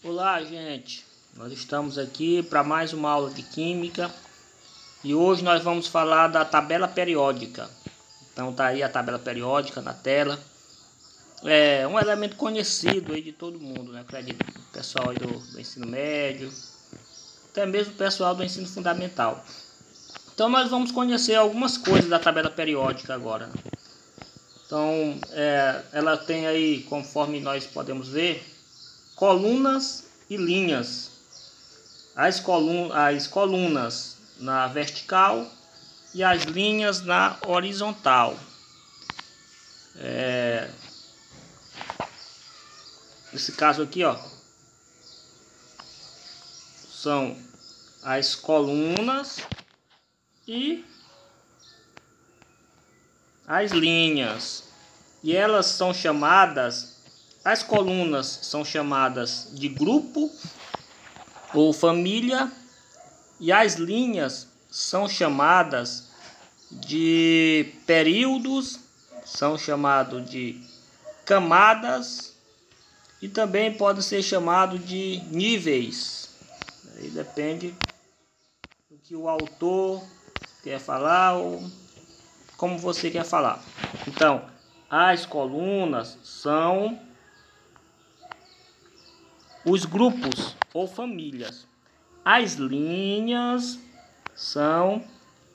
Olá, gente, nós estamos aqui para mais uma aula de Química e hoje nós vamos falar da tabela periódica. Então tá aí a tabela periódica na tela. É um elemento conhecido aí de todo mundo, né? Acredito, o pessoal aí do ensino médio, até mesmo o pessoal do ensino fundamental. Então nós vamos conhecer algumas coisas da tabela periódica agora, né? Então ela tem aí, conforme nós podemos ver, colunas e linhas. As colunas na vertical e as linhas na horizontal. Nesse caso aqui, ó, são as colunas e as linhas. E elas são chamadas, as colunas são chamadas de grupo ou família, e as linhas são chamadas de períodos, são chamados de camadas e também podem ser chamados de níveis. Aí depende do que o autor quer falar ou como você quer falar. Então, as colunas são os grupos ou famílias. As linhas são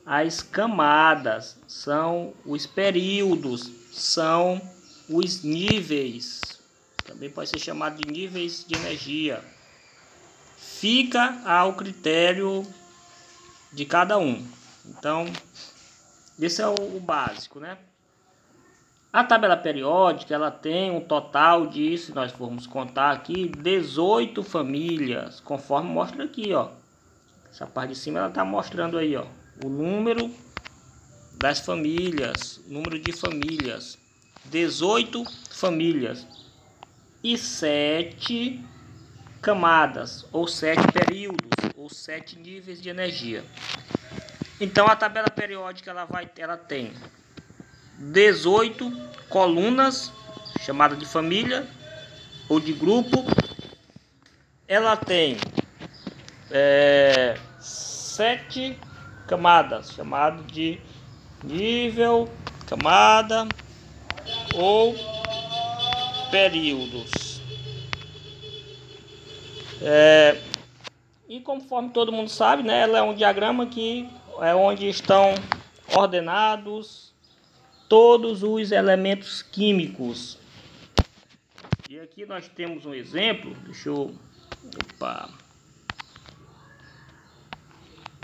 as camadas, são os períodos, são os níveis. Também pode ser chamado de níveis de energia. Fica ao critério de cada um. Então, esse é o básico, né? A tabela periódica, ela tem um total de, se nós formos contar aqui, 18 famílias, conforme mostra aqui, ó. Essa parte de cima ela está mostrando aí, ó, o número das famílias, número de famílias, 18 famílias e 7 camadas, ou 7 períodos, ou 7 níveis de energia. Então a tabela periódica ela tem 18 colunas, chamada de família ou de grupo. Ela tem 7 camadas, chamado de nível, camada ou períodos. E conforme todo mundo sabe, né, ela é um diagrama que é onde estão ordenados todos os elementos químicos. E aqui nós temos um exemplo. Deixa eu...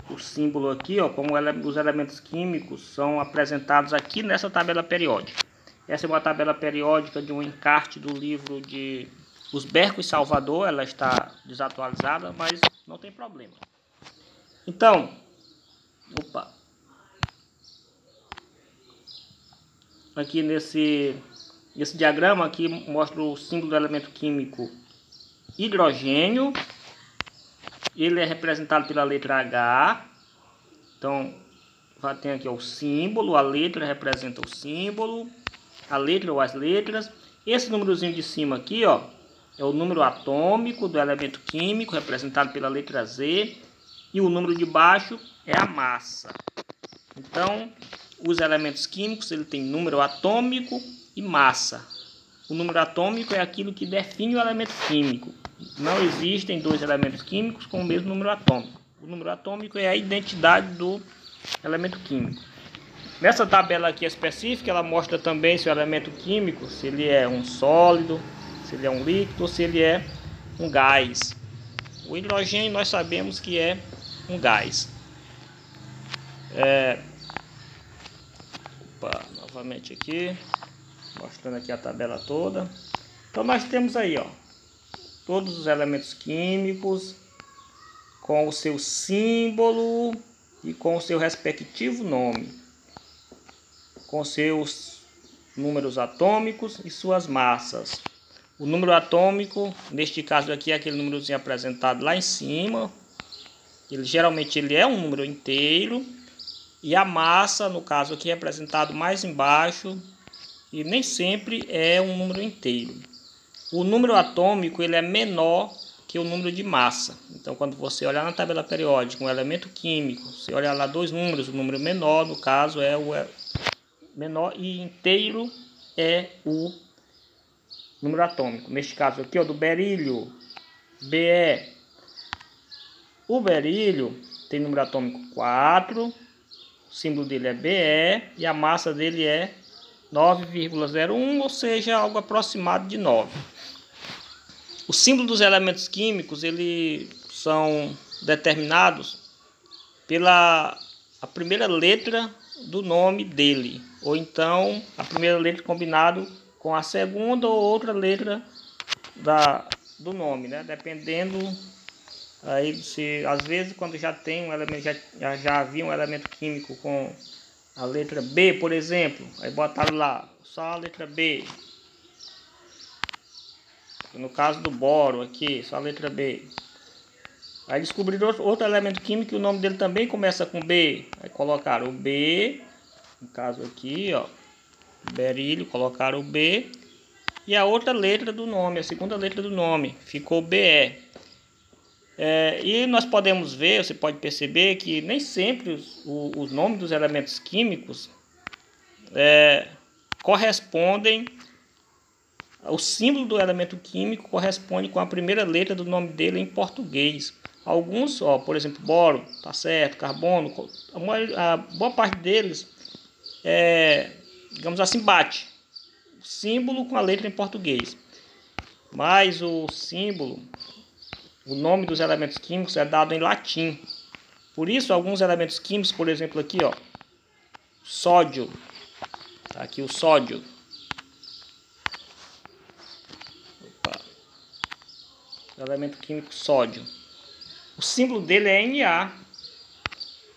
O símbolo aqui, ó, como os elementos químicos são apresentados aqui nessa tabela periódica. Essa é uma tabela periódica de um encarte do livro de Usberco e Salvador. Ela está desatualizada, mas não tem problema. Então, aqui nesse diagrama aqui mostra o símbolo do elemento químico hidrogênio. Ele é representado pela letra H. Então, tem aqui ó, o símbolo, a letra representa o símbolo, a letra ou as letras. Esse númerozinho de cima aqui, ó, é o número atômico do elemento químico, representado pela letra Z. E o número de baixo é a massa. Então, os elementos químicos, ele tem número atômico e massa. O número atômico é aquilo que define o elemento químico. Não existem dois elementos químicos com o mesmo número atômico. O número atômico é a identidade do elemento químico. Nessa tabela aqui específica, ela mostra também se o elemento químico, se ele é um sólido, se ele é um líquido ou se ele é um gás. O hidrogênio nós sabemos que é um gás. Novamente aqui, mostrando aqui a tabela toda. Então nós temos aí, ó, todos os elementos químicos com o seu símbolo e com o seu respectivo nome, com seus números atômicos e suas massas. O número atômico, neste caso aqui, é aquele númerozinho apresentado lá em cima. Geralmente ele é um número inteiro. E a massa, no caso aqui, é representado mais embaixo. E nem sempre é um número inteiro. O número atômico ele é menor que o número de massa. Então, quando você olhar na tabela periódica um elemento químico, você olhar lá dois números, o número menor, no caso, é o menor, e inteiro é o número atômico. Neste caso aqui, ó, do berílio, Be. O berílio tem número atômico 4, o símbolo dele é Be e a massa dele é 9,01, ou seja, algo aproximado de 9. O símbolo dos elementos químicos, eles são determinados pela a primeira letra do nome dele, ou então a primeira letra combinado com a segunda ou outra letra do nome, né? Dependendo, aí se às vezes quando já tem um elemento, já havia um elemento químico com a letra B, por exemplo, aí botaram lá só a letra B. No caso do boro aqui, só a letra B. Aí descobriram outro elemento químico e o nome dele também começa com B. Aí colocaram o B, no caso aqui, ó, berílio, colocaram o B. E a outra letra do nome, a segunda letra do nome, ficou Be. E nós podemos ver, você pode perceber que nem sempre os nomes dos elementos químicos correspondem. O símbolo do elemento químico corresponde com a primeira letra do nome dele em português. Alguns, ó, por exemplo, boro, tá certo, carbono, a boa parte deles, digamos assim, bate o símbolo com a letra em português. Mas o símbolo, o nome dos elementos químicos é dado em latim. Por isso, alguns elementos químicos, por exemplo, aqui, ó, sódio, tá aqui o sódio. Elemento químico sódio. O símbolo dele é Na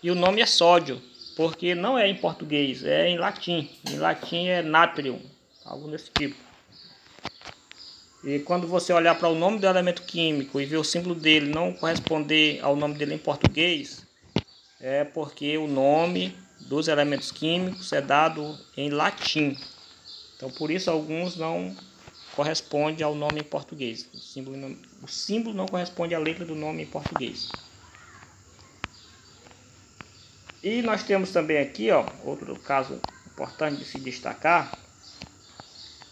e o nome é sódio, porque não é em português, é em latim. Em latim é natrium, algo desse tipo. E quando você olhar para o nome do elemento químico e ver o símbolo dele não corresponder ao nome dele em português, é porque o nome dos elementos químicos é dado em latim. Então, por isso alguns não corresponde ao nome em português. O símbolo não corresponde à letra do nome em português. E nós temos também aqui, ó, outro caso importante de se destacar.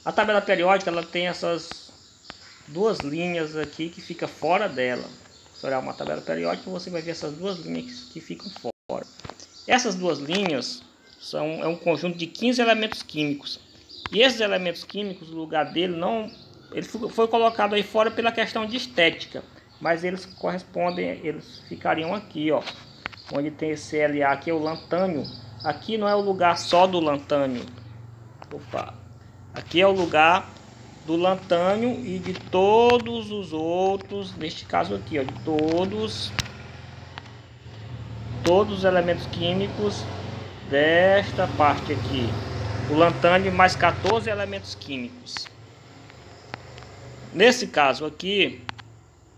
A tabela periódica, ela tem essas duas linhas aqui que fica fora dela. Se olhar uma tabela periódica, você vai ver essas duas linhas que ficam fora. Essas duas linhas é um conjunto de 15 elementos químicos. E esses elementos químicos, o lugar dele ele foi colocado aí fora pela questão de estética, mas eles correspondem, eles ficariam aqui, ó, onde tem esse La, aqui é o lantânio. Aqui não é o lugar só do lantânio. Opa. Aqui é o lugar do lantânio e de todos os outros, neste caso aqui, ó, de todos os elementos químicos desta parte aqui. O lantânio mais 14 elementos químicos. Nesse caso aqui,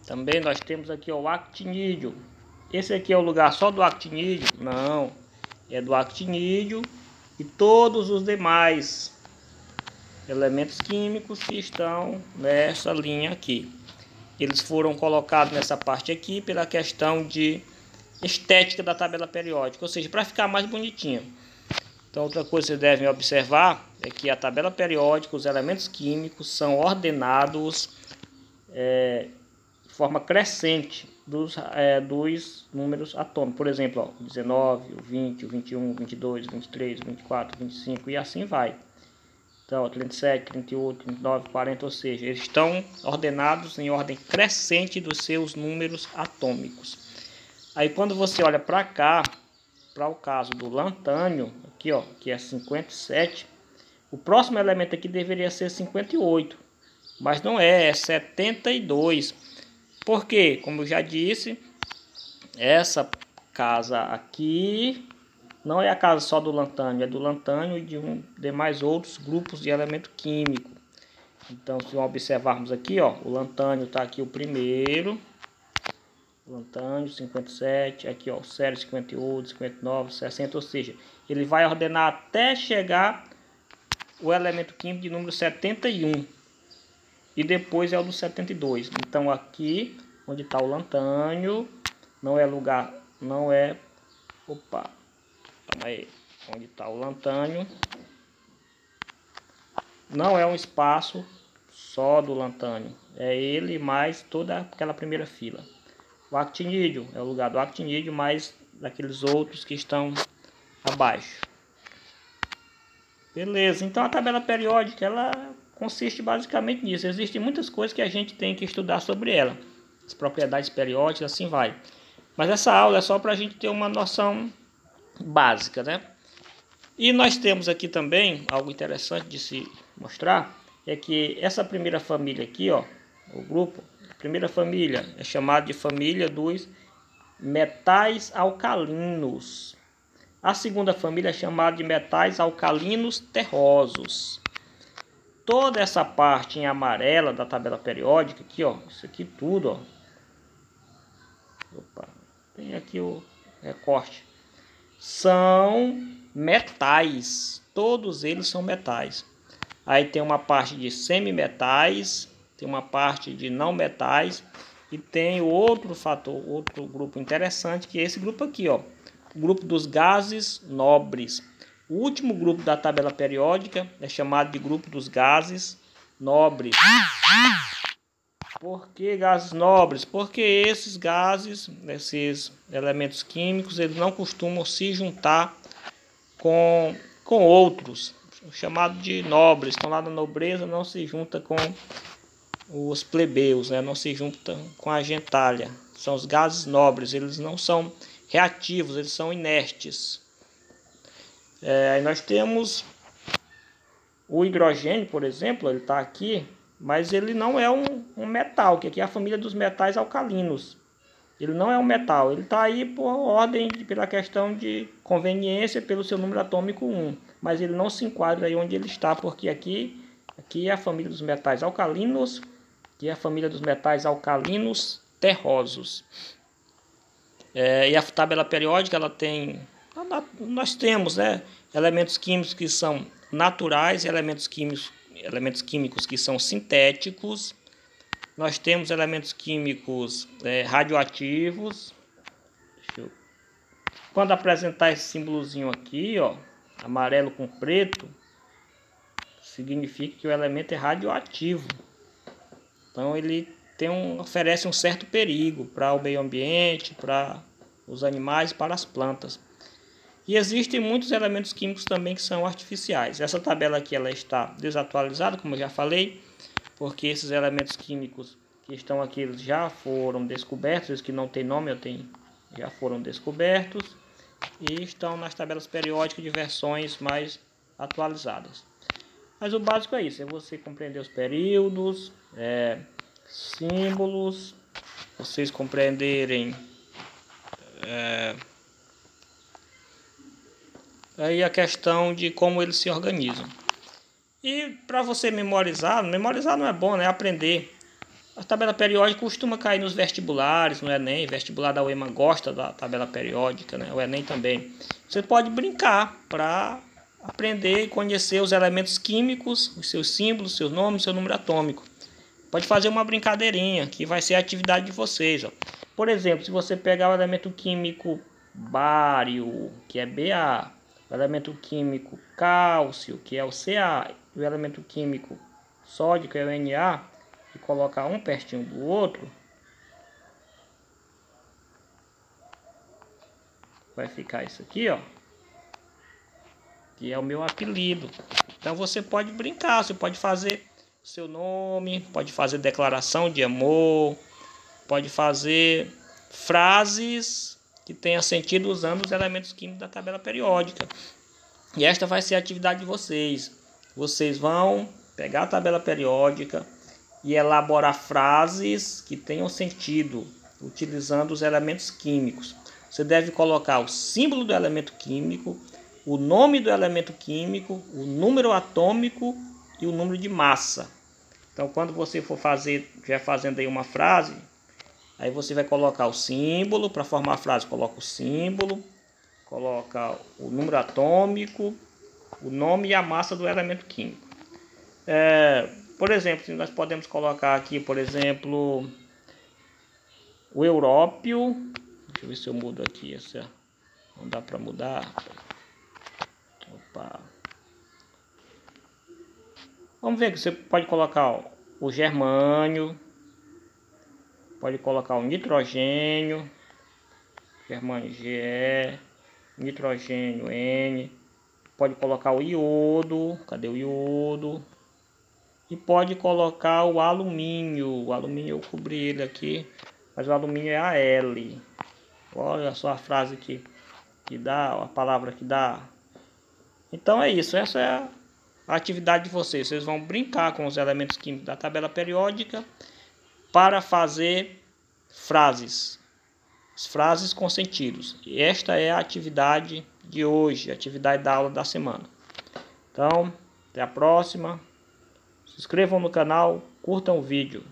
também nós temos aqui ó, o actinídeo. Esse aqui é o lugar só do actinídeo? Não, é do actinídeo e todos os demais elementos químicos que estão nessa linha aqui. Eles foram colocados nessa parte aqui pela questão de estética da tabela periódica, ou seja, para ficar mais bonitinho. Então, outra coisa que vocês devem observar é que a tabela periódica, os elementos químicos são ordenados de forma crescente dos números atômicos. Por exemplo, ó, o 19, o 20, o 21, o 22, o 23, o 24, o 25 e assim vai. Então, 37, 38, 39, 40, ou seja, eles estão ordenados em ordem crescente dos seus números atômicos. Aí, quando você olha para cá, para o caso do lantânio, aqui ó, que é 57, o próximo elemento aqui deveria ser 58, mas não é 72. Por quê? Como eu já disse, essa casa aqui não é a casa só do lantânio, é do lantânio e de demais outros grupos de elemento químico. Então, se observarmos aqui, ó, o lantânio está aqui o primeiro. Lantânio 57, aqui ó, o sério 58, 59, 60, ou seja, ele vai ordenar até chegar o elemento químico de número 71 e depois é o do 72. Então aqui onde está o lantânio. Não é lugar, não é... Opa, calma aí. Onde está o lantânio. Não é um espaço só do lantânio. É ele mais toda aquela primeira fila. O actinídeo é o lugar do actinídeo mais daqueles outros que estão abaixo. Beleza, então a tabela periódica ela consiste basicamente nisso. Existem muitas coisas que a gente tem que estudar sobre ela. As propriedades periódicas, assim vai. Mas essa aula é só para a gente ter uma noção básica, né? E nós temos aqui também algo interessante de se mostrar, é que essa primeira família aqui, ó, o grupo, a primeira família é chamada de família dos metais alcalinos. A segunda família é chamada de metais alcalinos terrosos. Toda essa parte em amarela da tabela periódica aqui, ó, isso aqui tudo, ó. Opa, tem aqui o recorte. São metais, todos eles são metais. Aí tem uma parte de semimetais, tem uma parte de não metais e tem outro fator, outro grupo interessante que é esse grupo aqui, ó, o grupo dos gases nobres. O último grupo da tabela periódica é chamado de grupo dos gases nobres. Por que gases nobres? Porque esses gases, esses elementos químicos, eles não costumam se juntar com outros, chamados de nobres. Estão lá na nobreza, não se junta com os plebeus, né? Não se junta com a gentalha. São os gases nobres, eles não são reativos, eles são inertes. Aí nós temos o hidrogênio, por exemplo, ele está aqui, mas ele não é um metal, que aqui é a família dos metais alcalinos. Ele não é um metal, ele está aí por ordem, pela questão de conveniência, pelo seu número atômico 1. Mas ele não se enquadra aí onde ele está, porque aqui é a família dos metais alcalinos, que é a família dos metais alcalinos terrosos. E a tabela periódica, ela tem... Nós temos, né, elementos químicos que são naturais, elementos químicos que são sintéticos. Nós temos elementos químicos radioativos. Quando apresentar esse símbolozinho aqui, ó, amarelo com preto, significa que o elemento é radioativo. Então ele oferece um certo perigo para o meio ambiente, para os animais, para as plantas. E existem muitos elementos químicos também que são artificiais. Essa tabela aqui ela está desatualizada, como eu já falei, porque esses elementos químicos que estão aqui eles já foram descobertos, os que não têm nome já foram descobertos e estão nas tabelas periódicas de versões mais atualizadas. Mas o básico é isso, é você compreender os períodos, símbolos, vocês compreenderem aí a questão de como eles se organizam. E para você memorizar não é bom, né? Aprender. A tabela periódica costuma cair nos vestibulares, no Enem. O vestibular da UEMA gosta da tabela periódica, né? O Enem também. Você pode brincar para aprender e conhecer os elementos químicos, os seus símbolos, seus nomes, seu número atômico. Pode fazer uma brincadeirinha, que vai ser a atividade de vocês, ó. Por exemplo, se você pegar o elemento químico bário, que é Ba, o elemento químico cálcio, que é o Ca, e o elemento químico sódio, que é o Na, e colocar um pertinho do outro, vai ficar isso aqui, ó, que é o meu apelido. Então você pode brincar, você pode fazer seu nome, pode fazer declaração de amor, pode fazer frases que tenha sentido usando os elementos químicos da tabela periódica. E esta vai ser a atividade de vocês. Vocês vão pegar a tabela periódica e elaborar frases que tenham sentido, utilizando os elementos químicos. Você deve colocar o símbolo do elemento químico, o nome do elemento químico, o número atômico e o número de massa. Então, quando você for fazer, já fazendo aí uma frase, aí você vai colocar o símbolo, para formar a frase, coloca o símbolo, coloca o número atômico, o nome e a massa do elemento químico. Por exemplo, nós podemos colocar aqui, por exemplo, o európio. Deixa eu ver se eu mudo aqui. Essa não dá para mudar. Opa. Vamos ver que você pode colocar o germânio. Pode colocar o nitrogênio. Germânio Ge, nitrogênio N. Pode colocar o iodo. Cadê o iodo? E pode colocar o alumínio. O alumínio eu cobri ele aqui, mas o alumínio é Al. Olha só a frase que dá, a palavra que dá. Então é isso, essa é a atividade de vocês. Vocês vão brincar com os elementos químicos da tabela periódica para fazer frases. Frases com sentidos. E esta é a atividade de hoje, a atividade da aula da semana. Então, até a próxima. Se inscrevam no canal, curtam o vídeo.